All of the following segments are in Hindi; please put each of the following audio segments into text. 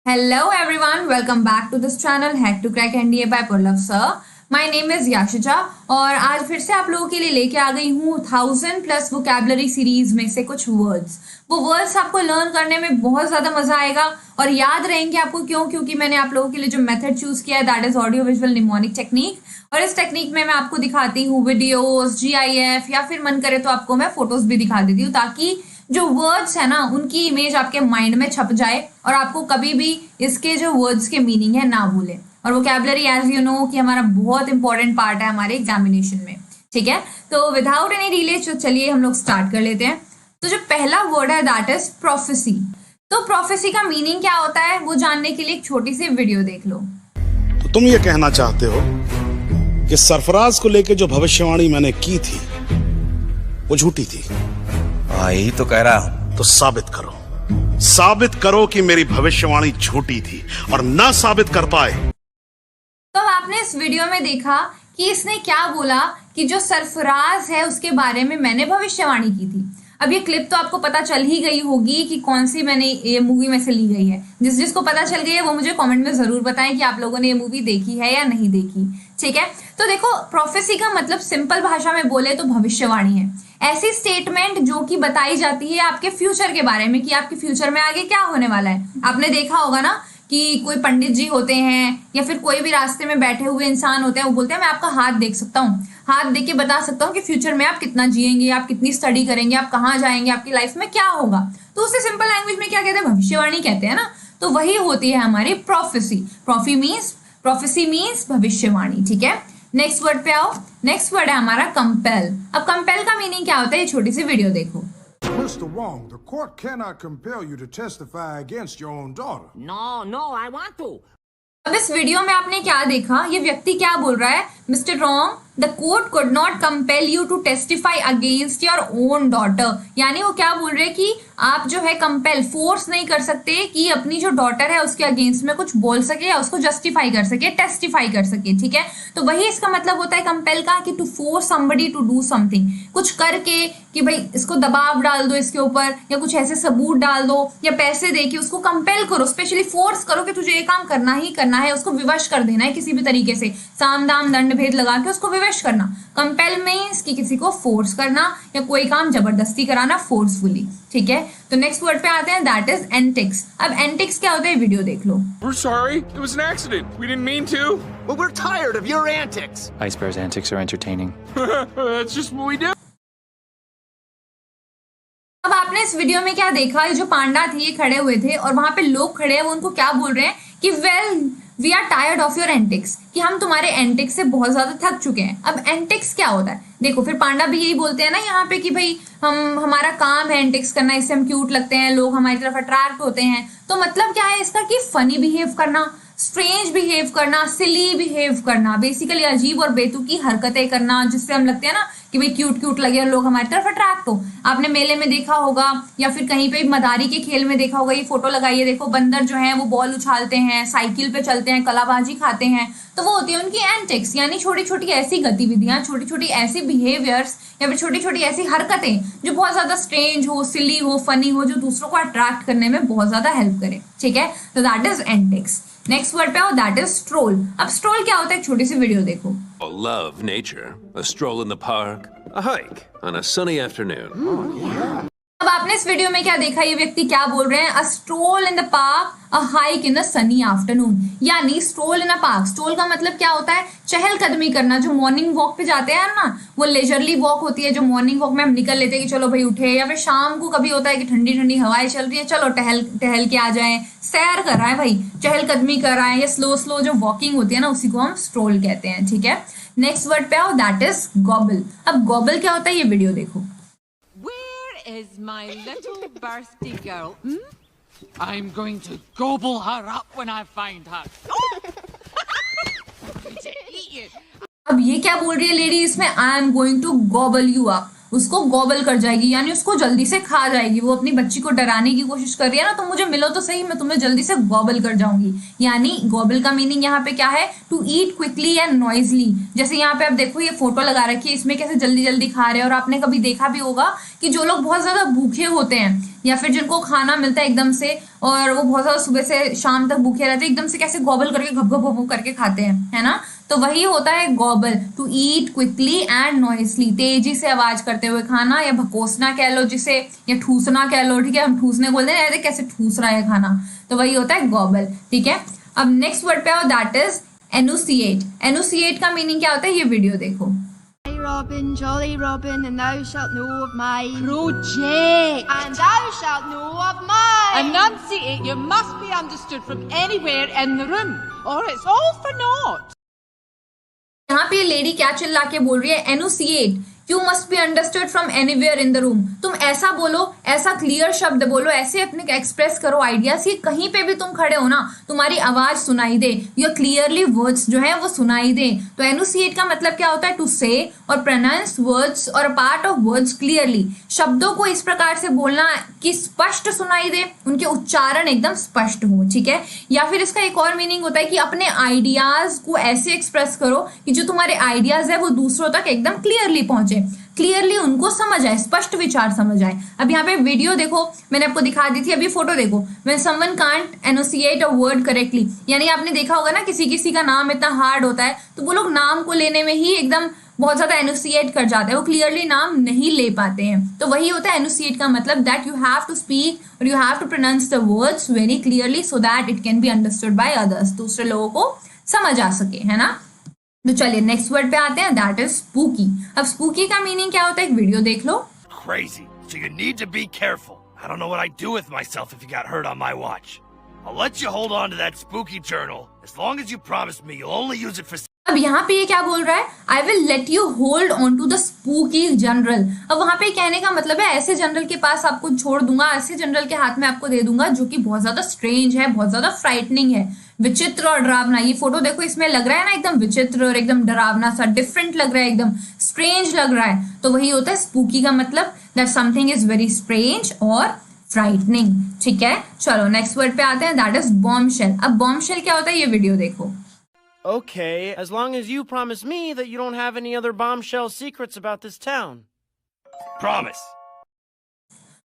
Hello everyone, welcome back to this channel Hack to Crack NDA by Purlav Sir. My name is याशिजा और आज फिर से आप लोगों के लिए लेके आ गई हूँ 1000+ वोकैबुलरी सीरीज में से कुछ वर्ड्स। वो वर्ड्स आपको लर्न करने में बहुत ज्यादा मजा आएगा और याद रहेंगे आपको। क्योंकि मैंने आप लोगों के लिए जो मेथड चूज किया है that is audio visual mnemonic technique, और इस टेक्निक में मैं आपको दिखाती हूँ वीडियोस, GIF या फिर मन करे तो आपको मैं फोटोज भी दिखा देती हूँ ताकि जो वर्ड्स है ना उनकी इमेज आपके माइंड में छप जाए और आपको कभी भी इसके जो वर्ड्स के मीनिंग है ना भूले। और वोकैबुलरी एज यू नो कि हमारा बहुत इंपॉर्टेंट पार्ट है हमारे एग्जामिनेशन में, ठीक है। तो विदाउट एनी डिले चलिए हम लोग स्टार्ट कर लेते हैं। तो जो पहला वर्ड है दैट इज प्रोफेसी। तो प्रोफेसी का मीनिंग क्या होता है वो जानने के लिए एक छोटी सी वीडियो देख लो। तो तुम ये कहना चाहते हो कि सरफराज को लेकर जो भविष्यवाणी मैंने की थी वो झूठी थी? यही तो कह रहा हूं। तो साबित करो कि मेरी भविष्यवाणी झूठी थी, और ना साबित कर पाए तो आपने इस वीडियो में देखा कि इसने क्या बोला कि जो सरफराज है उसके बारे में मैंने भविष्यवाणी की थी। अब ये क्लिप तो आपको पता चल ही गई होगी कि कौन सी मैंने ये मूवी में से ली गई है। जिसको पता चल गई है वो मुझे कमेंट में जरूर बताएं कि आप लोगों ने ये मूवी देखी है या नहीं देखी, ठीक है। तो देखो, प्रोफेसी का मतलब सिंपल भाषा में बोले तो भविष्यवाणी है। ऐसी स्टेटमेंट जो कि बताई जाती है आपके फ्यूचर के बारे में कि आपके फ्यूचर में आगे क्या होने वाला है। आपने देखा होगा ना कि कोई पंडित जी होते हैं या फिर कोई भी रास्ते में बैठे हुए इंसान होते हैं, वो बोलते हैं मैं आपका हाथ देख सकता हूँ, हाथ देख के बता सकता हूँ कि फ्यूचर में आप कितना जिएंगे, आप कितनी स्टडी करेंगे, आप कहाँ जाएंगे, आपकी लाइफ में क्या होगा। तो उसे सिंपल लैंग्वेज में क्या कहते हैं, भविष्यवाणी कहते हैं ना। तो वही होती है हमारी प्रोफेसी। प्रोफेसी मीन्स भविष्यवाणी, ठीक है। नेक्स्ट वर्ड पे आओ। नेक्स्ट वर्ड है हमारा कंपेल। अब कंपेल का मीनिंग क्या होता है, ये छोटी सी वीडियो देखो। Mr. Wong, the court cannot compel you to testify against your own daughter. No, I want to. अब इस वीडियो में आपने क्या देखा, ये व्यक्ति क्या बोल रहा है, Mister Wrong, the court could not compel you to testify against your own daughter. यानी वो क्या बोल रहे हैं कि आप जो है कंपेल, फोर्स नहीं कर सकते कि अपनी जो डॉटर है उसके अगेंस्ट में कुछ बोल सके या उसको जस्टिफाई कर सके, टेस्टिफाई कर सके, ठीक है। तो वही इसका मतलब होता है कंपेल का कि to force somebody to do something, कुछ करके कि भाई इसको दबाव डाल दो इसके ऊपर, या कुछ ऐसे सबूत डाल दो या पैसे दे के उसको कंपेल करो, स्पेशली फोर्स करो कि तुझे ये काम करना ही करना है, उसको विवश कर देना है किसी भी तरीके से, साम दाम दंड भेद लगा के उसको विवश करना। कंपेल मींस कि किसी को फोर्स करना या कोई काम जबरदस्ती कराना फोर्सफुली, ठीक है। तो नेक्स्ट वर्ड पे आते हैं दैट इज एंटिक्स। अब एंटिक्स क्या होता है वीडियो देख लो। We're sorry. It was an accident. We didn't mean to. Well, we're tired of your antics. Ice Bear's antics are entertaining. That's just what we do. अब आपने इस वीडियो में क्या देखा, ये जो पांडा थे ये खड़े हुए थे और वहां पे लोग खड़े हैं, वो उनको क्या बोल रहे हैं कि well we are tired of your antics, कि हम तुम्हारे एंटिक्स से बहुत ज्यादा थक चुके हैं। अब एंटिक्स क्या होता है देखो, फिर पांडा भी यही बोलते हैं ना यहाँ पे कि भाई हमारा काम है एंटिक्स करना, इससे हम क्यूट लगते हैं, लोग हमारी तरफ अट्रैक्ट होते हैं। तो मतलब क्या है इसका कि फनी बिहेव करना, स्ट्रेंज बिहेव करना, सिली बिहेव करना, बेसिकली अजीब और बेतुकी हरकतें करना जिससे हम लगते हैं ना कि भाई क्यूट लगे और लोग हमारी तरफ अट्रैक्ट हो। आपने मेले में देखा होगा या फिर कहीं पे मदारी के खेल में देखा होगा, ये फोटो लगाइए, देखो बंदर जो है वो बॉल उछालते हैं, साइकिल पे चलते हैं, कलाबाजी खाते हैं, तो वो होती है उनकी एंटिक्स, यानी छोटी छोटी ऐसी गतिविधियां, छोटी छोटी ऐसी बिहेवियर्स या फिर छोटी छोटी ऐसी हरकतें जो बहुत ज्यादा स्ट्रेंज हो, सिली हो, फनी हो, जो दूसरों को अट्रैक्ट करने में बहुत ज्यादा हेल्प करे, ठीक है। तो that is antics. Next word पे आओ दैट इज स्ट्रोल। अब स्ट्रोल क्या होता है, एक छोटी सी वीडियो देखो। Love nature, a stroll in the park, a hike on a sunny afternoon. अब आपने इस वीडियो में क्या देखा, ये व्यक्ति क्या बोल रहे हैं, a stroll in the park, a hike in the sunny afternoon. यानी stroll in a park, stroll का मतलब क्या होता है, चहलकदमी करना। जो मॉर्निंग वॉक पे जाते हैं ना, वो लेजरली वॉक होती है, जो मॉर्निंग वॉक में हम निकल लेते हैं कि चलो भाई उठे, या फिर शाम को कभी होता है कि ठंडी ठंडी हवाएं चल रही है, चलो टहल के आ जाएं, सैर कर रहा है भाई, चहलकदमी कर रहा है, या स्लो जो वॉकिंग होती है ना उसी को हम स्ट्रोल कहते हैं, ठीक है। नेक्स्ट वर्ड पे आओ दैट इज गॉबल। अब गॉबल क्या होता है ये वीडियो देखो। Is my little birthday girl? I'm going to gobble her up when I find her. Eat you. अब ये क्या बोल रही है लेडी इसमें, I am going to gobble you up, उसको गॉबल कर जाएगी, यानी उसको जल्दी से खा जाएगी। वो अपनी बच्ची को डराने की कोशिश कर रही है ना, तो मुझे मिलो तो सही, मैं तुम्हें जल्दी से गॉबल कर जाऊंगी। यानी गॉबल का मीनिंग यहाँ पे क्या है, to eat quickly and noisily. जैसे यहाँ पे आप देखो ये फोटो लगा रखी है, इसमें कैसे जल्दी जल्दी खा रहे हैं। और आपने कभी देखा भी होगा कि जो लोग बहुत ज्यादा भूखे होते हैं या फिर जिनको खाना मिलता है एकदम से और वो बहुत ज्यादा सुबह से शाम तक भूखे रहते हैं, एकदम से कैसे गॉबल करके घप घप घप करके खाते हैं, है ना। तो वही होता है gobble, to eat quickly and noisily, तेजी से आवाज करते हुए खाना, या भकोसना कह लो जिसे, या ठूसना कह लो, ठीक है। हम ठूसने बोलते हैं, अरे कैसे ठूस रहा है खाना, तो वही होता है गॉबल, ठीक है। अब नेक्स्ट वर्ड पे आओ, दैट इज एनुसिएट। एनुसिएट का मीनिंग क्या होता है, ये वीडियो देखो। Robin, jolly Robin, and thou shalt know of mine. Project. And thou shalt know of mine. Enunciate. You must be understood from anywhere in the room, or it's all for naught. यहाँ पे लेडी क्या चिल्ला के बोल रही है, enunciate, you must be understood from anywhere in the room. तुम ऐसा बोलो, ऐसा क्लियर शब्द बोलो, ऐसे अपने एक्सप्रेस करो आइडियाज कि कहीं पे भी तुम खड़े हो ना, तुम्हारी आवाज सुनाई दे, योर क्लियरली वर्ड्स जो है वो सुनाई दे। तो एनुसिएट का मतलब क्या होता है, टू से और प्रोनाउंस वर्ड्स और पार्ट ऑफ वर्ड्स क्लियरली। शब्दों को इस प्रकार से बोलना कि स्पष्ट सुनाई दे, उनके उच्चारण एकदम स्पष्ट हो, ठीक है। या फिर इसका एक और मीनिंग होता है कि अपने आइडियाज को ऐसे एक्सप्रेस करो कि जो तुम्हारे आइडियाज है वो दूसरों तक एकदम क्लियरली पहुंचे, क्लियरली उनको समझ आए, स्पष्ट विचार समझ आए। अब यहाँ पे वीडियो देखो, मैंने आपको दिखा दी थी, अभी फोटो देखो। When someone can't enunciate a word correctly, यानी आपने देखा होगा ना किसी किसी का नाम इतना हार्ड होता है तो वो लोग नाम को लेने में ही एकदम बहुत ज्यादा एनुसिएट कर जाते हैं, वो क्लियरली नाम नहीं ले पाते हैं। तो वही होता है एनुसिएट का मतलब, that you have to speak और you have to pronounce the words very clearly so that it can be understood by others, दूसरे लोगों को समझ आ सके, है ना। तो चलिए नेक्स्ट वर्ड पे आते हैं, दैट इज स्पूकी। अब स्पूकी का मीनिंग क्या होता है, एक वीडियो देख लो। Crazy. So you need to be careful. I don't know what I'd do with myself if you got hurt on my watch. I'll let you hold on to that spooky journal as long as you promise me you'll only use it for. अब यहाँ पे ये क्या बोल रहा है, I will let you hold on to the spooky general. अब वहां पे कहने का मतलब है ऐसे जनरल के पास आपको छोड़ दूंगा, ऐसे जनरल के हाथ में आपको दे दूंगा जो कि बहुत ज्यादा स्ट्रेंज है, बहुत ज्यादा फ्राइटनिंग है, विचित्र और डरावना। ये फोटो देखो, इसमें लग रहा है ना एकदम विचित्र और एकदम डरावना सा, डिफरेंट लग रहा है, एकदम स्ट्रेंज लग रहा है। तो वही होता है स्पूकी का मतलब, that something is very strange और फ्राइटनिंग, ठीक है। चलो नेक्स्ट वर्ड पे आते हैं, दैट इज बॉम्बशेल। अब बॉम्बशेल क्या होता है, ये वीडियो देखो। Okay, as long as you promise me that you don't have any other bombshell secrets about this town. Promise.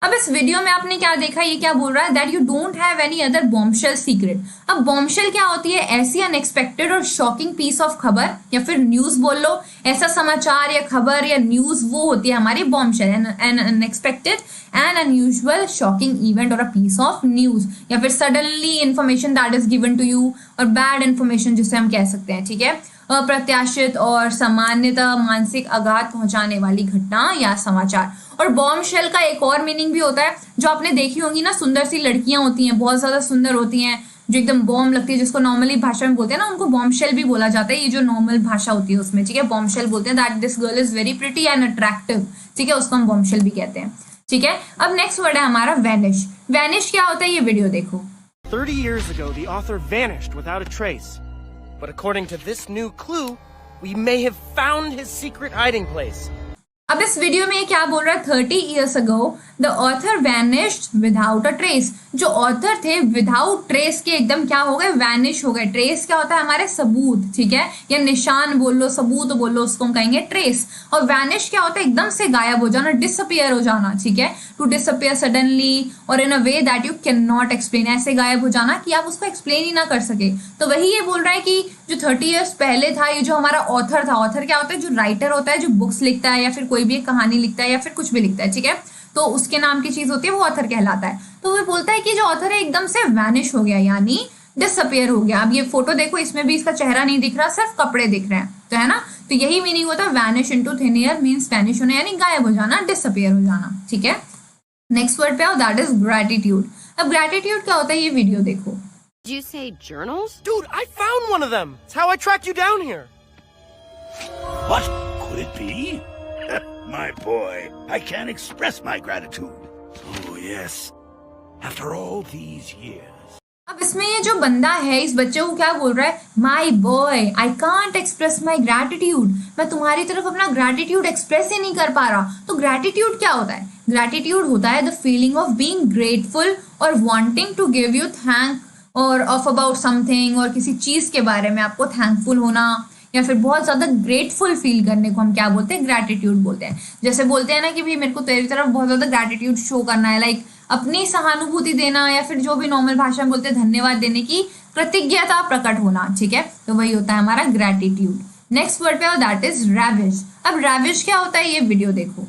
अब इस वीडियो में आपने क्या देखा, ये क्या बोल रहा है, that you don't have any other bombshell secret. अब बॉम्बशेल क्या होती है, ऐसी अनएक्सपेक्टेड और शॉकिंग पीस ऑफ खबर या फिर न्यूज बोल लो, ऐसा समाचार या खबर या न्यूज, वो होती है हमारी bombshell, an unexpected and unusual shocking event और अ पीस ऑफ न्यूज, या फिर suddenly information that is given to you, और बैड इंफॉर्मेशन जिसे हम कह सकते हैं, ठीक है। अप्रत्याशित और सामान्यतः मानसिक आघात पहुंचाने वाली घटना या समाचार। और बॉम्बशेल का एक और मीनिंग भी होता है, जो आपने देखी होंगी ना, सुंदर सी लड़कियां होती हैं, बहुत ज्यादा सुंदर होती हैं, जो एकदम बॉम्ब लगती है, जिसको नॉर्मली भाषा में बोलते हैं ना, उनको बॉम्बशेल भी बोला जाता है। ये जो नॉर्मल भाषा होती है उसमें, ठीक है, बॉम्बशेल बोलते हैं, that this girl is very pretty and attractive, ठीक है, उसको हम बॉम्बशेल भी कहते हैं, ठीक है। अब नेक्स्ट वर्ड है हमारा वैनिश। वैनिश क्या होता है, ये वीडियो देखो। 30 years ago, the author vanished without a trace. But according to this new clue, we may have found his secret hiding place. अब इस वीडियो में क्या बोल रहा है, 30 years ago the author vanished without a trace। जो ऑथर थे विदाउट ट्रेस के एकदम क्या हो गए, वैनिश हो गए। ट्रेस क्या होता है, हमारे सबूत, ठीक है, या निशान बोल लो, सबूत बोल लो, उसको हम कहेंगे ट्रेस। और वैनिश क्या होता है, एकदम से गायब हो जाना, डिसअपियर हो जाना, ठीक है, टू डिसअपियर सडनली और in a way that you can not explain, ऐसे गायब हो जाना कि आप उसको एक्सप्लेन ही ना कर सके। तो वही ये बोल रहा है कि जो 30 years पहले था, ये जो हमारा ऑथर था, ऑथर क्या होता है, जो राइटर होता है, जो बुक्स लिखता है या फिर कोई भी एक कहानी लिखता है या फिर कुछ भी लिखता है, ठीक है, तो उसके नाम की चीज होती है, वो ऑथर कहलाता है। तो वो बोलता है कि जो ऑथर है एकदम से वैनिश हो गया, यानी डिसअपियर हो गया। अब ये फोटो देखो, इसमें भी इसका चेहरा नहीं दिख रहा, सिर्फ कपड़े दिख रहे हैं, तो है ना। तो यही मीनिंग होता है vanish into thin air, means vanish होना यानी गायब हो जाना, डिसअपियर हो जाना, ठीक है। नेक्स्ट वर्ड पे आओ, दैट इज ग्रैटिट्यूड। अब ग्रैटिट्यूड क्या होता है, ये वीडियो देखो। Did you say journals? Dude, I found one of them. It's how I tracked you down here. What could it be? My boy, I can't express my gratitude. Oh, yes. After all these years. अब इसमें ये जो बंदा है, इस बच्चे को क्या बोल रहा है, my boy I can't express my gratitude. मैं तुम्हारी तरफ अपना ग्रैटिट्यूड एक्सप्रेस ही नहीं कर पा रहा। तो ग्रैटिट्यूड क्या होता है, ग्रैटिट्यूड होता है the feeling of being grateful और wanting to give you thank और ऑफ अबाउट समथिंग, और किसी चीज के बारे में आपको थैंकफुल होना या फिर बहुत ज्यादा ग्रेटफुल फील करने को हम क्या बोलते हैं, ग्रैटिट्यूड बोलते हैं। जैसे बोलते हैं ना कि भाई मेरे को तेरी तरफ बहुत ज्यादा ग्रैटिट्यूड शो करना है, लाइक अपनी सहानुभूति देना या फिर जो भी नॉर्मल भाषा में बोलते हैं धन्यवाद देने की कृतज्ञता प्रकट होना, ठीक है, तो वही होता है हमारा ग्रेटिट्यूड। नेक्स्ट वर्ड पे आओ, दैट इज रैविश। अब रैविश क्या होता है ये वीडियो देखो।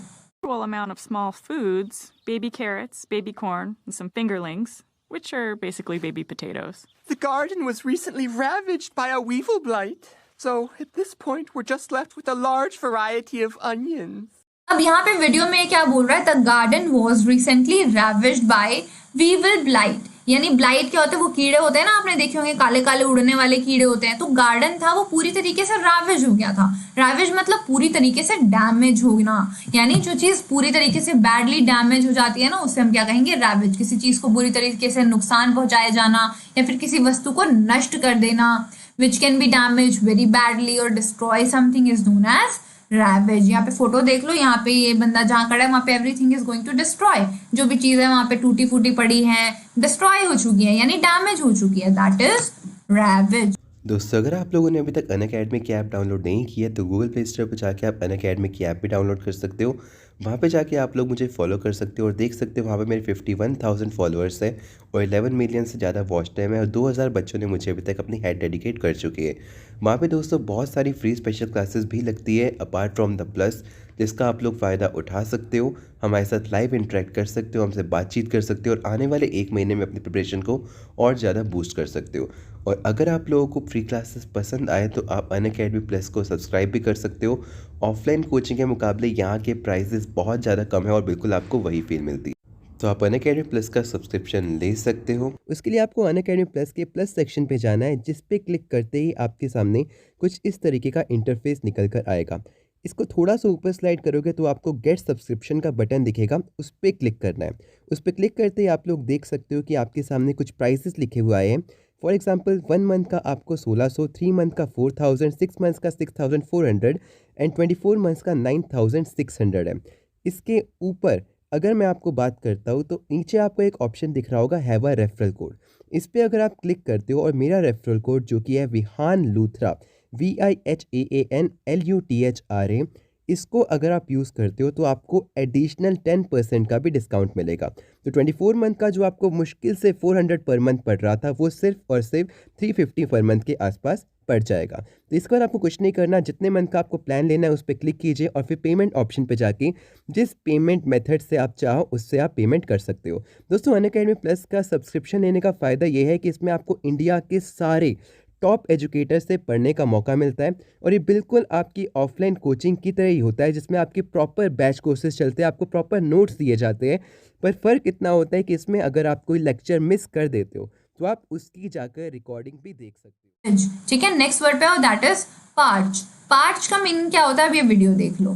Amount of small foods, baby carrots, baby corn, and some fingerlings, which are basically baby potatoes. The garden was recently ravaged by a weevil blight, so at this point we're just left with a large variety of onions. अब यहाँ पे वीडियो में क्या बोल रहा है, the garden was recently ravished by weevil blight, यानी ब्लाइट क्या होते हैं, वो कीड़े होते हैं ना, आपने देखे होंगे काले काले उड़ने वाले कीड़े होते हैं, तो गार्डन था वो पूरी तरीके से रैविश हो गया था। रैविश मतलब पूरी तरीके से डैमेज होना, यानी जो चीज पूरी तरीके से बैडली डैमेज हो जाती है ना, उससे हम क्या कहेंगे, रैविश। किसी चीज को बुरी तरीके से नुकसान पहुंचाया जाना या फिर किसी वस्तु को नष्ट कर देना, which can be damage very badly और destroy something is known as ravage. यहाँ पे फोटो देख लो, यहाँ पे ये बंदा जहाँ खड़ा है वहाँ पे everything is going to destroy, जो भी चीज है वहाँ पे टूटी फूटी पड़ी है, डिस्ट्रॉय हो चुकी है, यानी डैमेज हो चुकी है, दैट इज रैवेज। दोस्तों अगर आप लोगों ने अभी तक अनअकैडमी की ऐप डाउनलोड नहीं की है तो गूगल प्ले स्टोर पर जाके आप अनअकैडमी की ऐप भी डाउनलोड कर सकते हो। वहाँ पे जाके आप लोग मुझे फॉलो कर सकते हो और देख सकते हो वहाँ पे मेरे 51,000 फॉलोअर्स हैं और 11 मिलियन से ज़्यादा वॉच टाइम है और 2,000 बच्चों ने मुझे अभी तक अपनी हेड डेडिकेट कर चुके हैं। वहाँ पे दोस्तों बहुत सारी फ्री स्पेशल क्लासेस भी लगती है अपार्ट फ्रॉम द प्लस, जिसका आप लोग फ़ायदा उठा सकते हो, हमारे साथ लाइव इंटरेक्ट कर सकते हो, हमसे बातचीत कर सकते हो और आने वाले 1 महीने में अपनी प्रिपरेशन को और ज़्यादा बूस्ट कर सकते हो। और अगर आप लोगों को फ्री क्लासेस पसंद आए तो आप अनअकैडमी प्लस को सब्सक्राइब भी कर सकते हो। ऑफलाइन कोचिंग के मुकाबले यहाँ के प्राइसेस बहुत ज़्यादा कम है और बिल्कुल आपको वही फील मिलती है, तो आप अनअकैडमी प्लस का सब्सक्रिप्शन ले सकते हो। उसके लिए आपको अनअकैडमी प्लस के प्लस सेक्शन पे जाना है, जिस पे क्लिक करते ही आपके सामने कुछ इस तरीके का इंटरफेस निकल कर आएगा। इसको थोड़ा सा ऊपर स्लाइड करोगे तो आपको गेट सब्सक्रिप्शन का बटन दिखेगा, उस पर क्लिक करना है। उस पर क्लिक करते ही आप लोग देख सकते हो कि आपके सामने कुछ प्राइसेस लिखे हुए आए हैं। फॉर एग्जांपल 1 मंथ का आपको 1600, 3 मंथ का 4000, 6 मंथ्स का 6400 एंड 24 मंथ्स का 9600 है। इसके ऊपर अगर मैं आपको बात करता हूँ तो नीचे आपको एक ऑप्शन दिख रहा होगा हैव अ रेफरल कोड। इस पर अगर आप क्लिक करते हो और मेरा रेफरल कोड जो कि है विहान लूथरा VIHAANLUTHRA, इसको अगर आप यूज़ करते हो तो आपको एडिशनल 10% का भी डिस्काउंट मिलेगा। तो 24 मंथ का जो आपको मुश्किल से 400 पर मंथ पड़ रहा था वो सिर्फ और सिर्फ 350 पर मंथ के आसपास पड़ जाएगा। तो इस बार आपको कुछ नहीं करना, जितने मंथ का आपको प्लान लेना है उस पर क्लिक कीजिए और फिर पेमेंट ऑप्शन पे जाके जिस पेमेंट मेथड से आप चाहो उससे आप पेमेंट कर सकते हो। दोस्तों अनअकैडमी प्लस का सब्सक्रिप्शन लेने का फ़ायदा ये है कि इसमें आपको इंडिया के सारे टॉप एजुकेटर से पढ़ने का मौका मिलता है और ये बिल्कुल आपकी ऑफलाइन कोचिंग की तरह ही होता है, जिसमें आपके प्रॉपर बैच कोर्सेज चलते हैं, आपको प्रॉपर नोट्स दिए जाते हैं। पर फ़र्क इतना होता है कि इसमें अगर आप कोई लेक्चर मिस कर देते हो तो आप उसकी जाकर रिकॉर्डिंग भी देख सकते हो। ठीक है, नेक्स्ट वर्ड पे आओ, दैट इज पार्च। पार्च का मीनिंग क्या होता है, अब ये वीडियो देख लो।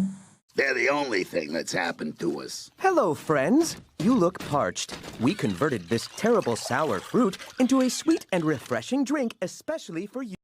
They're the only thing that's happened to us. Hello, friends. You look parched. We converted this terrible sour fruit into a sweet and refreshing drink especially for you.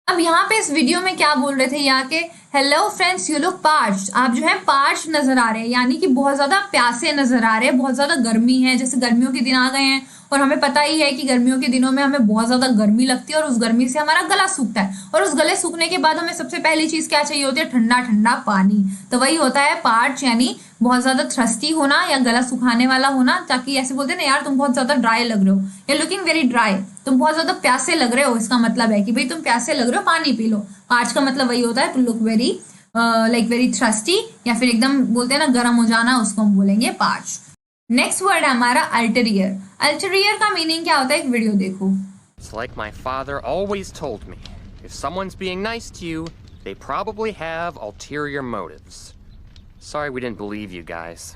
अब यहाँ पे इस वीडियो में क्या बोल रहे थे, यहाँ के hello friends you look parched, आप जो है पार्च नजर आ रहे हैं, यानी कि बहुत ज्यादा प्यासे नजर आ रहे हैं, बहुत ज्यादा गर्मी है, जैसे गर्मियों के दिन आ गए हैं और हमें पता ही है कि गर्मियों के दिनों में हमें बहुत ज्यादा गर्मी लगती है और उस गर्मी से हमारा गला सूखता है और उस गले सूखने के बाद हमें सबसे पहली चीज क्या चाहिए होती है, ठंडा ठंडा पानी। तो वही होता है पार्च, यानी बहुत ज्यादा थ्रस्टी होना या गला सुखाने वाला होना, ताकि ऐसे बोलते हैं ना यार तुम बहुत ज्यादा ड्राई लग रहे हो या लुकिंग वेरी ड्राई, तुम बहुत ज्यादा प्यासे लग रहे हो, इसका मतलब है कि भाई तुम प्यासे लग रहे हो, पानी पी लो। पार्च का मतलब वही होता है to look very like very thirsty, या फिर एकदम बोलते हैं ना गर्म हो जाना, उसको हम बोलेंगे पार्च। नेक्स्ट वर्ड है हमारा अल्टीरियर। अल्टीरियर का मीनिंग क्या होता है, एक वीडियो देखो। It's like my father always told me, if someone's being nice to you, they probably have ulterior motives. Sorry we didn't believe you guys.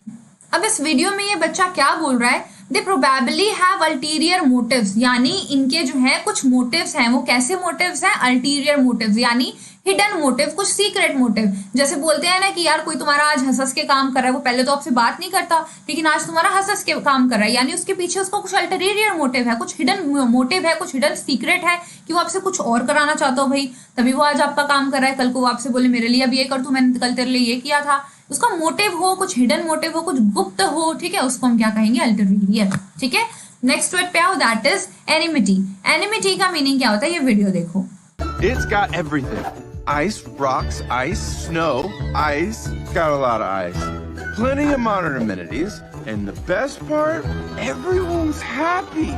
अब इस वीडियो में ये बच्चा क्या बोल रहा है, they probably have ulterior motives, यानी इनके जो है कुछ मोटिव्स हैं। वो कैसे मोटिव्स हैं, अल्टीरियर मोटिव्स, यानी हिडन मोटिव, कुछ सीक्रेट मोटिव। जैसे बोलते हैं ना कि यार कोई तुम्हारा आज हंस के काम कर रहा है, वो पहले तो आपसे बात नहीं करता लेकिन आज तुम्हारा हंस के काम कर रहा है, यानी उसके पीछे उसको कुछ अल्टीरियर मोटिव है, कुछ हिडन मोटिव है, कुछ हिडन सीक्रेट है कि वो आपसे कुछ और कराना चाहता हो भाई, तभी वो आज आपका काम कर रहा है। कल को वो आपसे बोले मेरे लिए अब ये कर तू, मैंने कल तेरे लिए ये किया था। उसका मोटिव हो, कुछ हिडन मोटिव हो, कुछ गुप्त हो, ठीक है, उसको हम क्या कहेंगे, अल्टीरियर। ठीक है, नेक्स्ट वर्ड पे आओ, दैट इज एनिमिटी। एनिमिटी का मीनिंग क्या होता है, ये वीडियो देखो। It's got everything. Ice, rocks, ice, snow, ice. Got a lot of ice. plenty of modern amenities, and the best part, everyone's happy.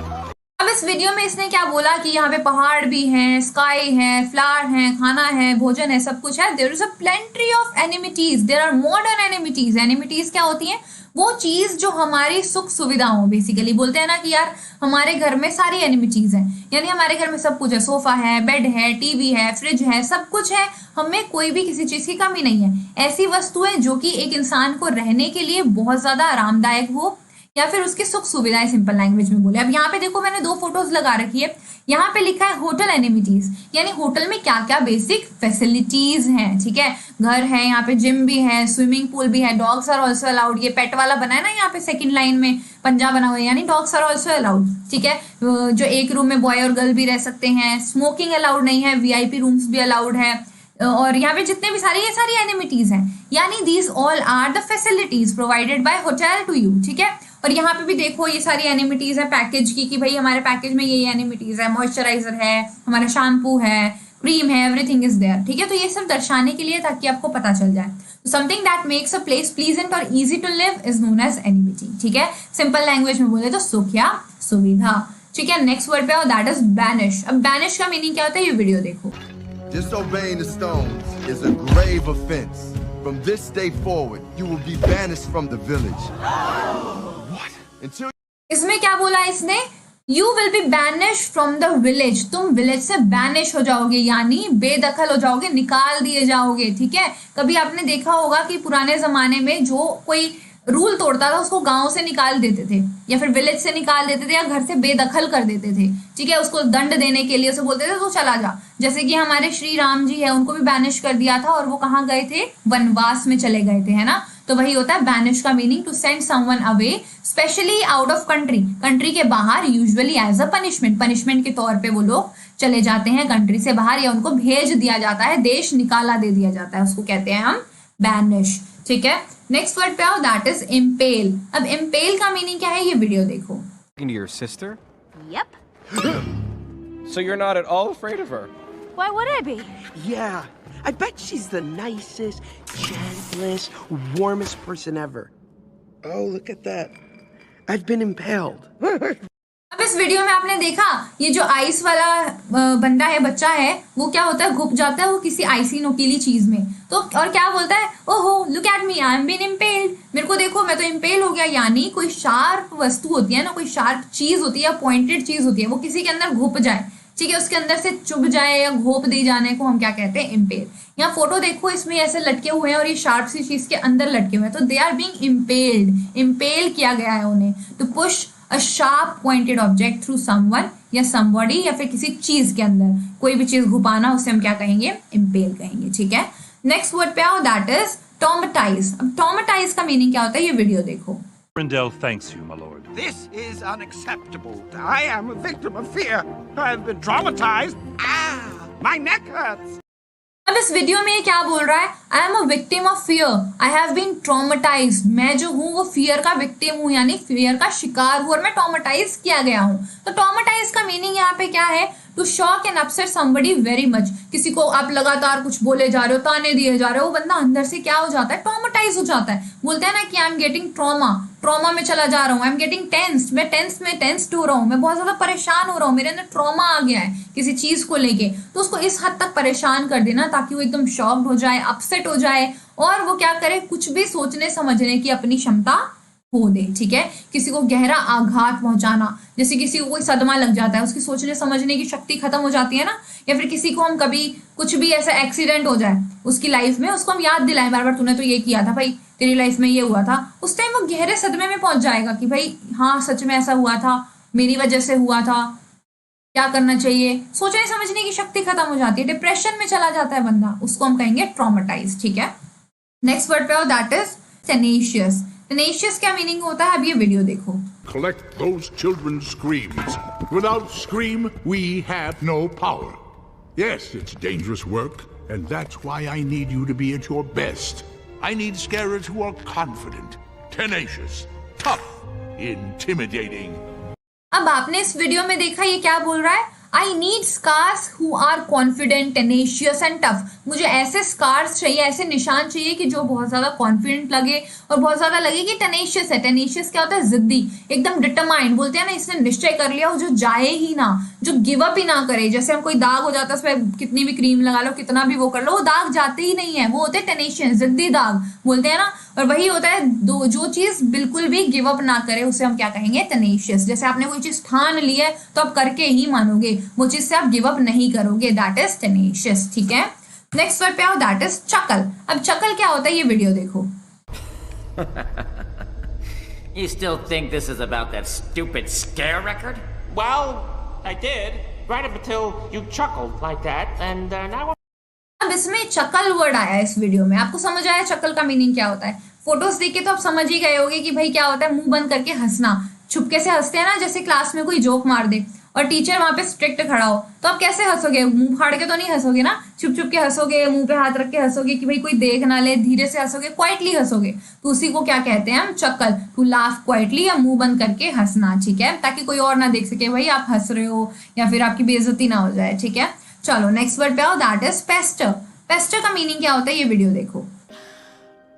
अब इस वीडियो में इसने क्या बोला कि यहाँ पे पहाड़ भी हैं, स्काई है, फ्लावर है, खाना है, भोजन है, सब कुछ है. There is a plenty of amenities. There are modern amenities. Amenities क्या होती हैं? वो चीज जो हमारी सुख सुविधा हो. बेसिकली बोलते हैं ना कि यार हमारे घर में सारी एनिमिटीज हैं, यानी हमारे घर में सब कुछ है. सोफा है, बेड है, टीवी है, फ्रिज है, सब कुछ है. हमें कोई भी किसी चीज की कमी नहीं है. ऐसी वस्तुएं जो कि एक इंसान को रहने के लिए बहुत ज्यादा आरामदायक हो या फिर उसकी सुख सुविधाएं, सिंपल लैंग्वेज में बोले. अब यहाँ पे देखो मैंने 2 फोटोज लगा रखी है. यहाँ पे लिखा है होटल एनिमिटीज, यानी होटल में क्या क्या बेसिक फैसिलिटीज हैं. ठीक है, घर है, यहाँ पे जिम भी है, स्विमिंग पूल भी है, डॉग्स आर ऑल्सो अलाउड. ये पेट वाला बना है ना यहाँ पे सेकंड लाइन में पंजा बना हुआ है, यानी डॉग्स आर ऑल्सो अलाउड. ठीक है, जो एक रूम में बॉय और गर्ल भी रह सकते हैं. स्मोकिंग अलाउड नहीं है, VIP रूम्स भी अलाउड है. और यहाँ पे जितने भी ये सारी एनिमिटीज हैं, यानी these all are the facilities provided by hotel to you. ठीक है, और यहाँ पे भी देखो ये सारी एनिमिटीज है पैकेज की, कि भाई हमारे पैकेज में ये एनिमिटीज है. मॉइस्चराइजर है, हमारा शैम्पू है, क्रीम है, एवरीथिंग इज देयर. ठीक है, तो ये सब दर्शाने के लिए ताकि आपको पता चल जाए. Something that makes a place pleasant और easy to live is known as amenity. ठीक है, सिंपल लैंग्वेज में बोले तो सुख या सुविधा. ठीक है, नेक्स्ट वर्ड पे आओ, दैट इज बैनिश. अब बैनिश का मीनिंग क्या होता है ये वीडियो देखो. Disobeying the stones is a grave offense. From this day forward, you will be banished from the village. What? Until इसमें क्या बोला इसने? You will be banished from the village. तुम विलेज से बैनिश हो जाओगे, यानी बेदखल हो जाओगे, निकाल दिए जाओगे. ठीक है, कभी आपने देखा होगा कि पुराने जमाने में जो कोई रूल तोड़ता था उसको गांव से निकाल देते थे या फिर विलेज से निकाल देते थे या घर से बेदखल कर देते थे. ठीक है, उसको दंड देने के लिए उसे बोलते थे तो चला जा. जैसे कि हमारे श्री राम जी है, उनको भी बैनिश कर दिया था और वो कहाँ गए थे? वनवास में चले गए थे, है ना. तो वही होता है बैनिश का meaning, to send someone away specially out of country. Country के बाहर, usually as a punishment. Punishment के तौर पे वो लोग चले जाते हैं कंट्री से बाहर, या उनको भेज दिया जाता है, देश निकाला दे दिया जाता है, उसको कहते हैं हम बैनिश. ठीक है, नेक्स्ट वर्ड पे आओ, दैट इज इम्पेल. अब इम्पेल का मीनिंग क्या है ये वीडियो देखो. To your sister? Yep. So you're not at all afraid of her? Why would I be? Yeah, I bet she's the nicest, gentlest, warmest person ever. Oh, look at that. I've been impaled. अब इस वीडियो में आपने देखा ये जो आइस वाला बंदा है, बच्चा है, वो क्या होता है? घुप जाता है वो किसी आइसी नोकीली चीज में. तो और क्या बोलता है? ओहो look at me, I am been impaled. मेरे को देखो, मैं तो इम्पेल हो गया. यानी कोई शार्प वस्तु होती है ना, कोई शार्प चीज होती है या पॉइंटेड चीज होती है, वो किसी के अंदर घुप जाए. ठीक है, उसके अंदर से चुभ जाए या घोप दी जाने को हम क्या कहते हैं? इम्पेल. यहाँ फोटो देखो, इसमें ऐसे लटके हुए हैं और ये शार्प सी चीज के अंदर लटके हुए हैं, तो they are being impaled. Impale किया गया है उन्हें. To push a sharp pointed object through someone या समबॉडी, या फिर किसी चीज के अंदर कोई भी चीज घुपाना, उसे हम क्या कहेंगे? इम्पेल कहेंगे. ठीक है, नेक्स्ट वर्ड पे आओ, दैट इज ट्रॉमेटाइज. अब ट्रॉमेटाइज का मीनिंग क्या होता है ये वीडियो देखो. Brindell thanks you, my lord. This is unacceptable. I am a victim of fear. I've been traumatized. My neck hurts. अब इस वीडियो में ये क्या बोल रहा है? I am a victim of fear, I have been traumatised. मैं जो हूँ वो फियर का विक्टिम हूँ, यानी फियर का शिकार हूँ और मैं ट्रॉमेटाइज किया गया हूँ. तो ट्रॉमेटाइज का मीनिंग यहाँ पे क्या है? To shock and upset somebody very much. किसी को आप लगातार कुछ बोले जा रहे हो, ताने दिए जा रहे हो, वो बंदा अंदर से क्या हो जाता है? ट्रॉमेटाइज हो जाता है. बोलते हैं ना कि आई एम गेटिंग ट्रॉमा में चला जा रहा हूँ. आई एम गेटिंग टेंस्ड, मैं टेंस्ड हो रहा हूँ, मैं बहुत ज्यादा परेशान हो रहा हूँ, मेरे अंदर ट्रॉमा आ गया है किसी चीज को लेके. तो उसको इस हद तक परेशान कर देना ताकि वो एकदम शॉक्ड हो जाए, अपसेट हो जाए, और वो क्या करे? कुछ भी सोचने समझने की अपनी क्षमता खो दे. ठीक है, किसी को गहरा आघात पहुंचाना, जैसे किसी को कोई सदमा लग जाता है, उसकी सोचने समझने की शक्ति खत्म हो जाती है ना. या फिर किसी को हम कभी कुछ भी ऐसा एक्सीडेंट हो जाए उसकी लाइफ में, उसको हम याद दिलाएं बार बार, तूने तो ये किया था भाई, तेरी लाइफ में ये हुआ था. उस टाइम वो गहरे सदमे में पहुंच जाएगा कि भाई हाँ सच में ऐसा हुआ था, मेरी वजह से हुआ था, क्या करना चाहिए. सोचने समझने की शक्ति खत्म हो जाती है, डिप्रेशन में चला जाता है बंदा, उसको हम कहेंगे ट्रॉमेटाइज. ठीक है, नेक्स्ट वर्ड पे आओ, दैट इज टेनेशियस. टेनेशियस क्या मीनिंग होता है अब ये वीडियो देखो. Collect those children's screams. Without scream, we have no power. Yes, it's dangerous work, and that's why I need you to be at your best. I need scarers who are confident, tenacious, tough, intimidating. अब आपने इस वीडियो में देखा ये क्या बोल रहा है? I need scars who are confident, tenacious and tough. मुझे ऐसे स्कार्स चाहिए, ऐसे निशान चाहिए कि जो बहुत ज्यादा कॉन्फिडेंट लगे और बहुत ज्यादा लगे कि टेनेशियस है। टेनेशियस क्या होता है? जिद्दी, एकदम डिटरमाइंड, बोलते हैं ना इसने निश्चय कर लिया, जो जाए ही ना, जो गिव अप ही ना करे। जैसे हम कोई दाग हो जाता है, उसमें कितनी भी क्रीम लगा लो, कितना भी वो कर लो, वो दाग जाते ही नहीं है, वो होते हैं टेनेशियस, जिद्दी दाग बोलते हैं ना। और वही होता है जो चीज बिल्कुल भी गिव अप ना करे उसे हम क्या कहेंगे? टेनेशियस। जैसे आपने कोई चीज ठान ली है तो आप करके ही मानोगे, वो चीज से आप गिव अप नहीं करोगे, दैट इज टेनेशियस। ठीक है, नेक्स्ट वर्ड पे आओ, दैट इज चकल। अब चकल क्या होता है ये वीडियो देखो। You still think this is about that stupid scare record? Well, I did. Right up until you chuckled like that, and now... अब इसमें चकल वर्ड आया इस वीडियो में, आपको समझ आया चकल का मीनिंग क्या होता है? फोटोज देख के तो आप समझ ही गए होगे कि भाई क्या होता है, मुंह बंद करके हंसना, छुपके से हंसते हैं ना, जैसे क्लास में कोई जोक मार दे और टीचर वहां पे स्ट्रिक्ट खड़ा हो तो आप कैसे हंसोगे? मुंह फाड़ के तो नहीं हंसोगे ना, छुप छुप के हंसोगे, मुंह पे हाथ रख के हंसोगे कि भाई कोई देख ना ले, धीरे से हंसोगे, क्वाइटली हंसोगे। तो उसी को क्या कहते हैं हम? चकल, टू लाफ क्वाइटली, या मुंह बंद करके हंसना। ठीक है, ताकि कोई और ना देख सके भाई आप हंस रहे हो या फिर आपकी बेइज्जती ना हो जाए। ठीक है, चलो नेक्स्ट वर्ड पे आओ, दैट इज पेस्टर। पेस्टर का मीनिंग क्या होता है ये वीडियो देखो।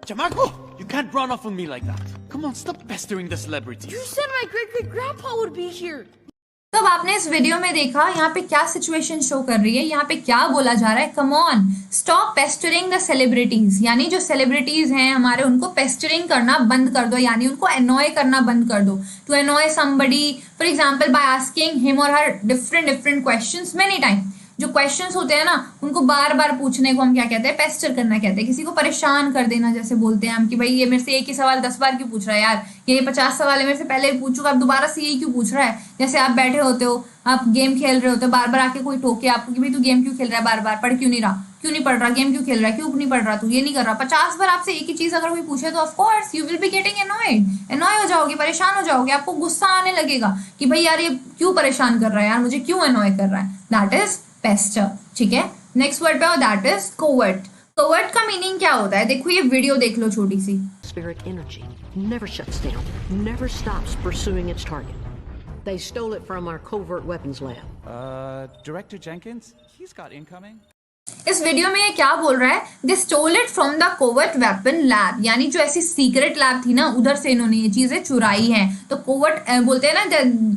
Jamarco, you can't run off on me like that. Come on, stop pestering the celebrities. You said my great-great-grandpa would be here. तो अब आपने इस वीडियो में देखा यहाँ पे क्या सिचुएशन शो कर रही है, यहाँ पे क्या बोला जा रहा है? Come on, stop pestering the celebrities, यानी जो सेलिब्रिटीज हैं हमारे, उनको पेस्टरिंग करना बंद कर दो, यानी उनको एनॉय करना बंद कर दो। To annoy somebody, for example by asking him और हर डिफरेंट क्वेश्चंस मेनी टाइम। जो क्वेश्चंस होते हैं ना उनको बार बार पूछने को हम क्या कहते हैं? पेस्टर करना कहते हैं। किसी को परेशान कर देना, जैसे बोलते हैं हम कि भाई ये मेरे से एक ही सवाल 10 बार क्यों पूछ रहा है यार, ये 50 सवाल है मेरे से पहले भी पूछ चुका, अब दोबारा से यही क्यों पूछ रहा है। जैसे आप बैठे होते हो, आप गेम खेल रहे होते हो, बार बार आके कोई टोके आपको कि भाई तू गेम क्यों खेल रहा है, बार बार पढ़ क्यों नहीं रहा, क्यों नहीं पढ़ रहा, गेम क्यों खेल रहा है, क्यों नहीं पढ़ रहा, तू ये नहीं कर रहा। 50 बार आपसे एक ही चीज अगर कोई पूछे तो of course you will be getting annoy हो जाओगे, परेशान हो जाओगे, आपको गुस्सा आने लगेगा कि भाई यार ये क्यों परेशान कर रहा है यार, मुझे क्यों एनॉय कर रहा है। That is Pasteur. ठीक है, नेक्स्ट वर्ड पे आओ, दैट इज कोवर्ट। कोवर्ट का मीनिंग क्या होता है देखो, ये वीडियो देख लो छोटी सी। Spirit energy never shuts down, never stops pursuing its target. They stole it from our covert weapons lab. Director Jenkins, he's got incoming. इस वीडियो में ये क्या बोल रहा है? They stole it from the covert weapon lab, यानी जो ऐसी सीक्रेट लैब थी ना उधर से इन्होंने ये चीजें चुराई हैं। तो कोवर्ट बोलते हैं ना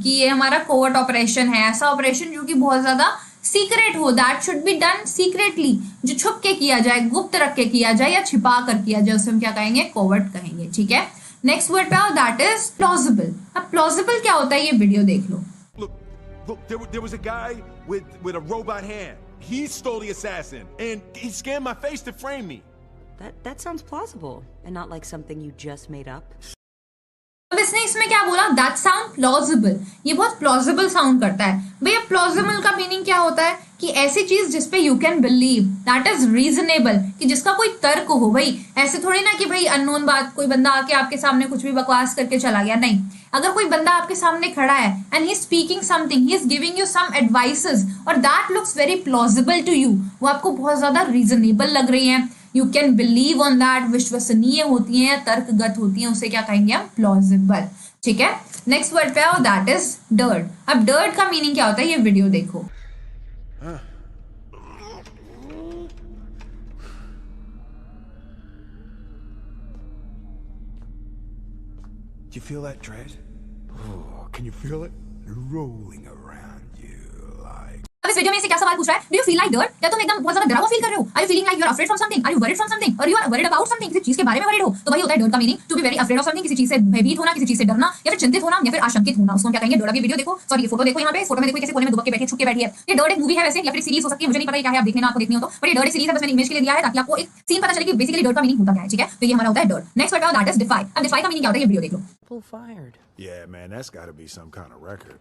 कि ये हमारा कोवर्ट ऑपरेशन है, ऐसा ऑपरेशन जो कि बहुत ज्यादा सीक्रेट हो, that should be done secretly, जो छुप के किया जाए, गुप्त रख के किया जाए या छिपा कर किया जाए, उसे हम क्या कहेंगे? कोवर्ट कहेंगे। ठीक है, नेक्स्ट वर्ड पे आओ, दैट इज प्लॉजिबल। अब प्लॉजिबल क्या होता है ये वीडियो देख लो। Look, there was a guy with a robot hand. He stole the assassin, and he scanned my face to frame me. That sounds plausible, and not like something you just made up. अब इसने इसमें क्या बोला? दैट साउंड प्लॉजिबल, ये बहुत प्लॉजिबल साउंड करता है। भैया प्लॉजिबल का मीनिंग क्या होता है? कि ऐसी चीज जिसपे you can believe, that is reasonable, कि जिसका कोई तर्क हो। भाई ऐसे थोड़ी ना कि भाई अननोन बात, कोई बंदा आके आपके सामने कुछ भी बकवास करके चला गया, नहीं। अगर कोई बंदा आपके सामने खड़ा है and he is speaking something, he is giving you some advices और that looks very plausible to you, वो आपको बहुत ज्यादा रीजनेबल लग रही है, you can believe on that, विश्वसनीय होती हैं, तर्कगत होती हैं, उसे क्या कहेंगे हम? प्लॉजिबल। ठीक है, नेक्स्ट वर्ड पे आओ, दैट इज डर्ट। अब डर्ट का मीनिंग क्या होता है ये वीडियो देखो। Do you feel that dread? Oh, can you feel it? Rolling around you like... अब इस वीडियो में इसे क्या सवाल पूछ रहा है? Do you feel like dirt? क्या तुम एकदम बहुत ज्यादा डरा हुआ फील कर रहे हो? Are you feeling like you are afraid from something? Are you worried from something? और you are worried about something? किसी चीज के बारे में वरीड हो? तो वही होता है डर्ट का meaning, to be very afraid of something, किसी चीज से भयभीत होना, किसी चीज से डरना या फिर चिंतित होना या फिर आशंकित होना, उसको हम क्या कहेंगे? डर्ट। अब ये वीडियो देखो, सॉरी ये फोटो देखो, यहाँ पे फोटो में देखो कैसे कोने में दुबक के बैठी, छुप के बैठी है। ये डर्ट एक मूवी है वैसे या फिर सीरीज हो सकती है, मुझे नहीं पता क्या है, आप देख लेना आपको देखनी हो तो। बट ये डर्ट सीरीज है, बस मैंने इमेज के लिए दिया है ताकि आपको एक सीन पता चले कि बेसिकली डर्ट का मीनिंग होता क्या है। ठीक है, तो ये हमारा होता है डर्ट। नेक्स्ट वर्ड आओ, दैट इज डिफाई। अब डिफाई का मीनिंग क्या होता है ये वीडियो देख लो। People fired. Yeah, man, that's got to be some kind of record.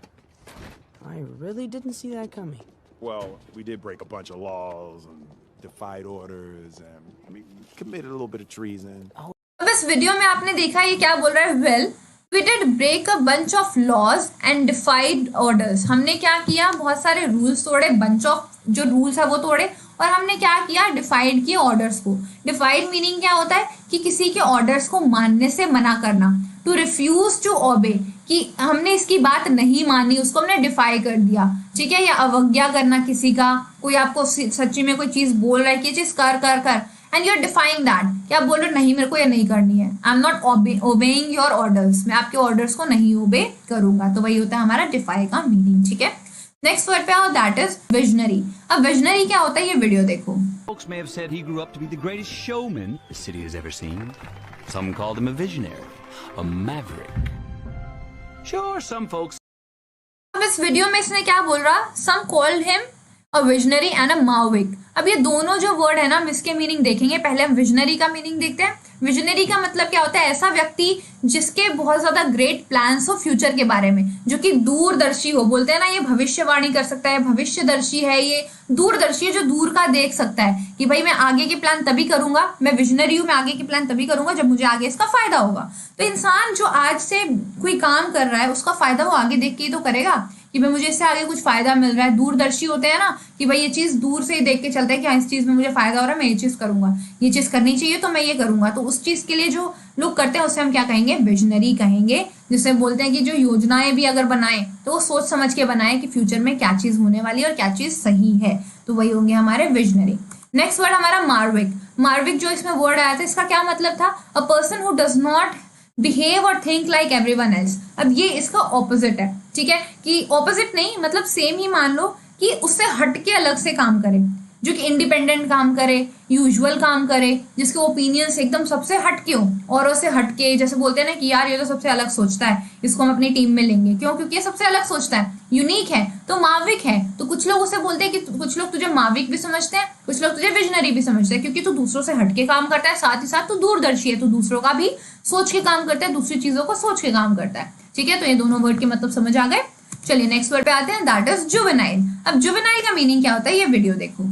I really didn't see that coming. Well, we did break a bunch of laws and defied orders and I mean, committed a little bit of treason. अब इस वीडियो में आपने देखा ये क्या बोल रहा है? Well we did break a bunch of laws and defied orders. हमने क्या किया? बहुत सारे रूल्स तोड़े, bunch of जो रूल्स है वो तोड़े, और हमने क्या किया? डिफाइड किए ऑर्डर्स को। डिफाइड मीनिंग क्या होता है? कि किसी के ऑर्डर्स को मानने से मना करना। टू रिफ्यूज टू ओबे, कि हमने इसकी बात नहीं मानी, उसको हमने डिफाई कर दिया, ठीक है, या अवज्ञा करना किसी का, कोई आपको सच्ची में कोई चीज बोल रहा है कि ये चीज कर कर कर and you are defying that, क्या आप बोल रहे हो नहीं मेरे को ये नहीं करनी है, I am not obeying your orders, मैं आपके ऑर्डर्स को नहीं ओबे करूंगा, तो वही होता है हमारा डिफाई का मीनिंग, ठीक है। नेक्स्ट वर्ड पे आओ, दैट इज विजनरी। अब विजनरी क्या होता है ये वीडियो देखो। Folks may have said he grew up to be the greatest showman the city has ever seen. Some called him a visionary, a maverick. Sure, some folks. अब इस वीडियो में इसने क्या बोल रहा, some called him a visionary and a maverick। अब ये दोनों जो वर्ड है ना हम इसके मीनिंग देखेंगे, पहले हम विजनरी का मीनिंग देखते हैं। विजनरी का मतलब क्या होता है, ऐसा व्यक्ति जिसके बहुत ज्यादा ग्रेट प्लान्स हो फ्यूचर के बारे में, जो कि दूरदर्शी हो, बोलते हैं ना ये भविष्यवाणी कर सकता है, भविष्यदर्शी है, ये दूरदर्शी है जो दूर का देख सकता है कि भाई मैं आगे के प्लान तभी करूंगा, मैं विजनरी हूं, मैं आगे के प्लान तभी करूंगा जब मुझे आगे इसका फायदा होगा। तो इंसान जो आज से कोई काम कर रहा है उसका फायदा वो आगे देख के ही तो करेगा कि भाई मुझे इससे आगे कुछ फायदा मिल रहा है। दूरदर्शी होते हैं ना कि भाई ये चीज दूर से ही देख के चलता है कि हाँ इस चीज में मुझे फायदा हो रहा है, मैं ये चीज करूंगा, ये चीज करनी चाहिए तो मैं ये करूंगा। तो उस चीज के लिए जो लोग करते हैं उसे हम क्या कहेंगे, विजनरी कहेंगे, जिसे बोलते हैं कि जो योजनाएं भी अगर बनाए तो वो सोच समझ के बनाए कि फ्यूचर में क्या चीज होने वाली है और क्या चीज सही है, तो वही होंगे हमारे विजनरी। नेक्स्ट वर्ड हमारा मार्विक। मार्विक जो इसमें वर्ड आया था इसका क्या मतलब था, a person who does not behave और थिंक लाइक एवरीवन एल्स। अब ये इसका ऑपोजिट है, ठीक है, कि ऑपोजिट नहीं मतलब सेम ही मान लो कि उससे हटके अलग से काम करे, जो कि इंडिपेंडेंट काम करे, यूजुअल काम करे, जिसके ओपिनियंस एकदम सबसे हटके हो, औरों से हटके, जैसे बोलते हैं ना कि यार ये तो सबसे अलग सोचता है, इसको हम अपनी टीम में लेंगे, क्यों, क्योंकि ये सबसे अलग सोचता है, यूनिक है, तो माविक है। तो कुछ लोग उसे बोलते हैं कि कुछ लोग तुझे माविक भी समझते हैं, कुछ लोग तुझे विजनरी भी समझते हैं, क्योंकि तू दूसरों से हटके काम करता है, साथ ही साथ तू दूरदर्शी है, तू दूसरों का भी सोच के काम करता है, दूसरी चीजों को सोच के काम करता है, ठीक है। तो ये दोनों वर्ड के मतलब समझ आ गए। चलिए नेक्स्ट वर्ड पे आते हैं, दैट इज जुवेनाइल। अब जुवेनाइल का मीनिंग क्या होता है ये वीडियो देखो।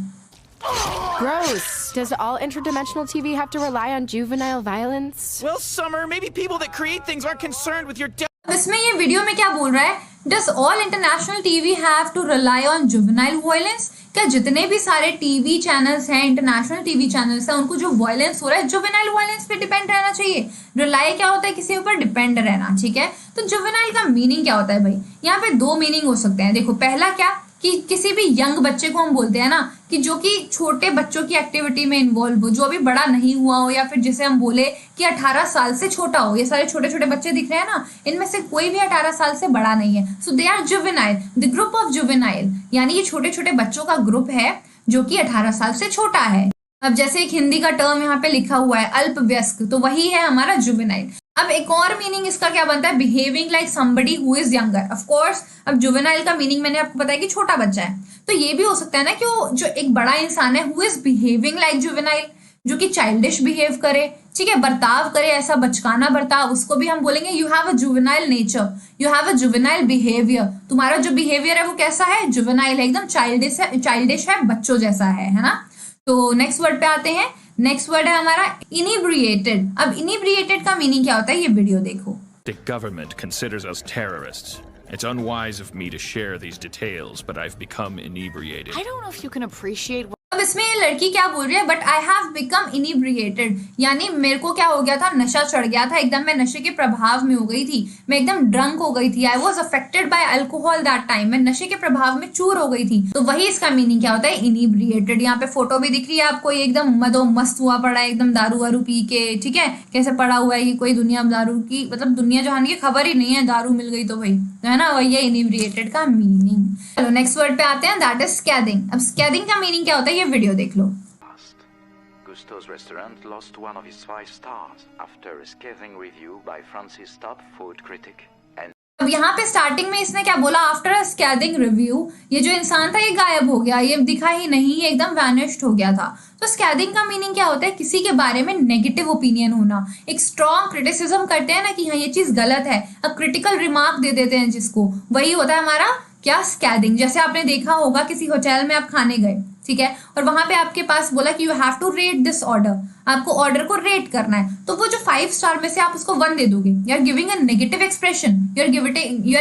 Gross. Does all interdimensional TV have to rely on juvenile violence? Well, Summer, maybe people that create things aren't concerned with your अब इसमें ये वीडियो में क्या बोल रहा है, Does all international TV have to rely on juvenile violence? क्या जितने भी सारे टीवी चैनल्स हैं, इंटरनेशनल टीवी चैनल्स हैं, उनको जो वायलेंस हो रहा है जुवेनाइल वायलेंस पे डिपेंड रहना चाहिए? रिलाई क्या होता है, किसी ऊपर डिपेंड रहना, ठीक है। तो जुवेनाइल का मीनिंग क्या होता है भाई, यहाँ पे दो मीनिंग हो सकते हैं। देखो पहला क्या कि किसी भी यंग बच्चे को हम बोलते हैं ना कि जो कि छोटे बच्चों की एक्टिविटी में इन्वॉल्व हो, जो अभी बड़ा नहीं हुआ हो, या फिर जिसे हम बोले कि 18 साल से छोटा हो। ये सारे छोटे छोटे बच्चे दिख रहे हैं ना, इनमें से कोई भी 18 साल से बड़ा नहीं है, so they are juvenile, the group of juvenile, यानी ये छोटे छोटे बच्चों का ग्रुप है जो कि 18 साल से छोटा है। अब जैसे एक हिंदी का टर्म यहाँ पे लिखा हुआ है अल्पवयस्क, तो वही है हमारा जुवेनाइल। अब एक और मीनिंग इसका क्या बनता है, behaving like somebody who is younger. Of course अब जुवेनाइल का मीनिंग मैंने आपको बताया कि छोटा बच्चा है, तो ये भी हो सकता है ना कि वो जो एक बड़ा इंसान है who is behaving like juvenile, जो कि चाइल्डिश बिहेव करे, ठीक है, बर्ताव करे, ऐसा बचकाना बर्ताव, उसको भी हम बोलेंगे you have a juvenile nature, you have a juvenile behaviour. तुम्हारा जो बिहेवियर है वो कैसा है, जुवेनाइल है, एकदम चाइल्डिश है, बच्चों जैसा है ना। तो नेक्स्ट वर्ड पे आते हैं, नेक्स्ट वर्ड है हमारा इनिब्रिएटेड। अब इनिब्रिएटेड का मीनिंग क्या होता है ये वीडियो देखो। The government considers us terrorists. It's unwise of me to share these details, but I've become inebriated. I don't know if you can appreciate what... अब इसमें ये लड़की क्या बोल रही है, बट आई हैव बिकम इनिब्रिएटेड, यानी मेरे को क्या हो गया था, नशा चढ़ गया था, एकदम मैं नशे के प्रभाव में हो गई थी, मैं एकदम ड्रंक हो गई थी, I was affected by alcohol that time, मैं नशे के प्रभाव में चूर हो गई थी। तो वही इसका मीनिंग क्या होता है, इनिब्रिएटेड। यहाँ पे फोटो भी दिख रही है आपको, ये एकदम मदो मस्त हुआ पड़ा है, एकदम दारू वारू पी के, ठीक है, कैसे पड़ा हुआ है, ये कोई दुनिया दारू की, मतलब दुनिया जहान की खबर ही नहीं है, दारू मिल गई तो भाई, है ना, वही है इनिब्रिएटेड का मीनिंग। चलो नेक्स्ट वर्ड पे आते हैं, दैट इज स्कैदिंग। अब स्कैदिंग का मीनिंग क्या होता है ये वीडियो देख लो। Gusto's restaurant lost one of its 5 stars after a scathing review by France's top food critic. अब यहाँ पे स्टार्टिंग में इसने क्या बोला, आफ्टर अ स्कैदिंग रिव्यू, ये जो इंसान था ये गायब हो गया, ये दिखा ही नहीं, ये एकदम वैनिश्ड हो गया था। तो स्कैदिंग का मीनिंग क्या होता है, किसी के बारे में नेगेटिव ओपिनियन होना, एक स्ट्रॉन्ग क्रिटिसिज्म करते हैं ना कि हाँ ये चीज गलत है, अब क्रिटिकल रिमार्क दे देते हैं जिसको, वही होता है हमारा क्या, स्कैदिंग। जैसे आपने देखा होगा किसी होटल में आप खाने गए, ठीक है, और वहां पे आपके पास बोला कि you have to rate this order, आपको ऑर्डर को रेट करना है, तो वो जो 5 स्टार में से आप उसको 1 दे दोगे, you are giving a negative expression, you are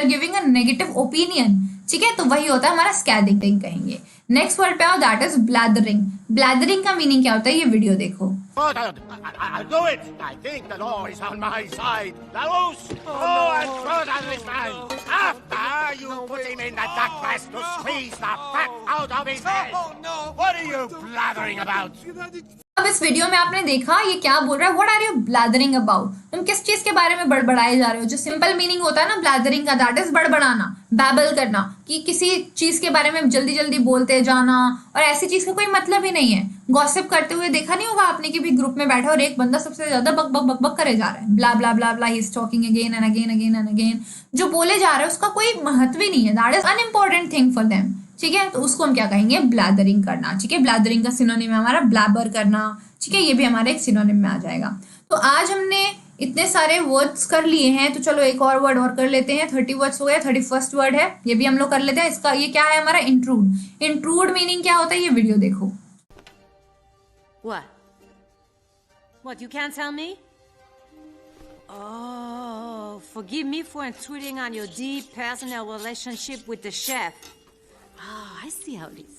giving a negative opinion, ठीक है, तो वही होता है हमारा स्कैदिंग कहेंगे। नेक्स्ट वर्ड पे आओ, दैट इज ब्लैदरिंग। ब्लैदरिंग का मीनिंग क्या होता है ये वीडियो देखो। I'll do it. I think the law is on my side. Laos, go and murder this man. After you put him in the duck press to squeeze the fat out of his head. What are you blathering about? अब इस वीडियो में आपने देखा ये क्या बोल रहा है, व्हाट आर यू ब्लैदरिंग अबाउट, तुम किस चीज के बारे में बड़बड़ाए जा रहे हो। जो सिंपल मीनिंग होता है ना ब्लैदरिंग का, दैट इज बड़बड़ाना, बैबल करना, कि किसी चीज के बारे में जल्दी जल्दी बोलते जाना, और ऐसी चीज का कोई मतलब ही नहीं है। गॉसिप करते हुए देखा नहीं होगा आपने कि भी ग्रुप में बैठा और एक बंदा सबसे ज्यादा बक बक बक बक करे जा रहा है, blah blah blah blah, he is talking again and again again and again. जो बोले जा रहे हैं उसका कोई महत्व ही नहीं है, that is unimportant thing for them. ठीक है, तो उसको हम क्या कहेंगे, ब्लैदरिंग करना। ठीक है, ब्लैदरिंग का सिनोनिम है हमारा ब्लैबर करना। ठीक है, ये भी हमारे एक सिनोनिम में आ जाएगा। तो आज हमने इतने सारे वर्ड्स कर लिए हैं, तो चलो एक और वर्ड और कर लेते हैं। 30 वर्ड्स हो गए, 31st वर्ड है, ये भी हम लोग कर लेते हैं। इसका ये क्या है हमारा, इंट्रूड। इंट्रूड मीनिंग क्या होता है, ये वीडियो देखो। What, you can't tell me? Oh, forgive me for intruding on your deep personal relationship with the chef. Oh, I see how it is.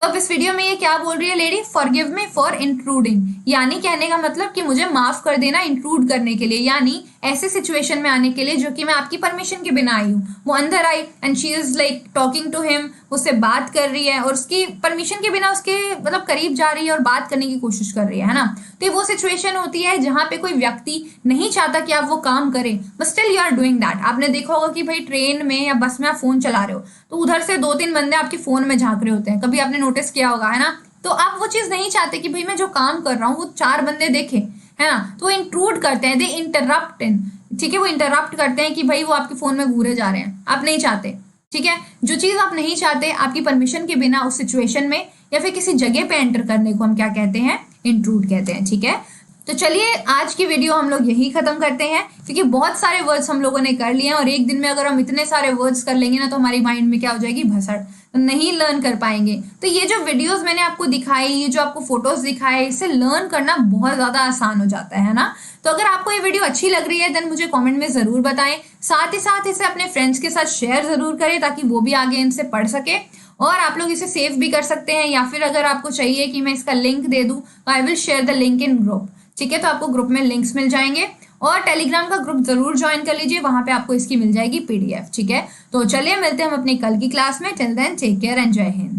अब इस वीडियो में ये क्या बोल रही है lady, forgive me for intruding, यानी कहने का मतलब कि मुझे माफ कर देना इंट्रूड करने के लिए, यानी ऐसे सिचुएशन में आने के लिए जो कि मैं आपकी परमिशन के बिना आई हूँ। वो अंदर आई and she is like talking to him, उससे बात कर रही है और उसकी परमिशन के बिना उसके मतलब करीब जा रही है और बात करने की कोशिश कर रही है ना। तो ये वो सिचुएशन होती है जहाँ पे कोई व्यक्ति नहीं चाहता कि आप वो काम करें, but still you are doing that. आपने देखा होगा कि भाई ट्रेन में या बस में आप फोन चला रहे हो तो उधर से 2-3 बंदे आपके फोन में झांक रहे होते हैं, कभी आपने नोटिस किया होगा, है ना। तो आप वो चीज नहीं चाहते कि भाई मैं जो काम कर रहा हूँ वो 4 बंदे देखें, है ना। तो वो इंट्रूड करते हैं, दे इंटरप्ट इन। ठीक है, वो इंटरप्ट करते हैं कि भाई वो आपके फोन में घूरे जा रहे हैं, आप नहीं चाहते। ठीक है, जो चीज आप नहीं चाहते आपकी परमिशन के बिना उस सिचुएशन में या फिर किसी जगह पे एंटर करने को हम क्या कहते हैं, इंट्रूड कहते हैं। ठीक है, तो चलिए आज की वीडियो हम लोग यही खत्म करते हैं, क्योंकि बहुत सारे वर्ड्स हम लोगों ने कर लिए हैं और एक दिन में अगर हम इतने सारे वर्ड्स कर लेंगे ना तो हमारी माइंड में क्या हो जाएगी, भसड़, तो नहीं लर्न कर पाएंगे। तो ये जो वीडियोस मैंने आपको दिखाई, ये जो आपको फोटोज दिखाए, इससे लर्न करना बहुत ज्यादा आसान हो जाता है ना। तो अगर आपको ये वीडियो अच्छी लग रही है देन मुझे कमेंट में जरूर बताएं, साथ ही साथ इसे अपने फ्रेंड्स के साथ शेयर जरूर करें ताकि वो भी आगे इनसे पढ़ सके, और आप लोग इसे सेव भी कर सकते हैं, या फिर अगर आपको चाहिए कि मैं इसका लिंक दे दूं तो I will share the link in group. ठीक है, तो आपको ग्रुप में लिंक्स मिल जाएंगे, और टेलीग्राम का ग्रुप जरूर ज्वाइन कर लीजिए, वहां पे आपको इसकी मिल जाएगी PDF। ठीक है, तो चलिए मिलते हैं हम अपनी कल की क्लास में। Till then take care and जय हिंद।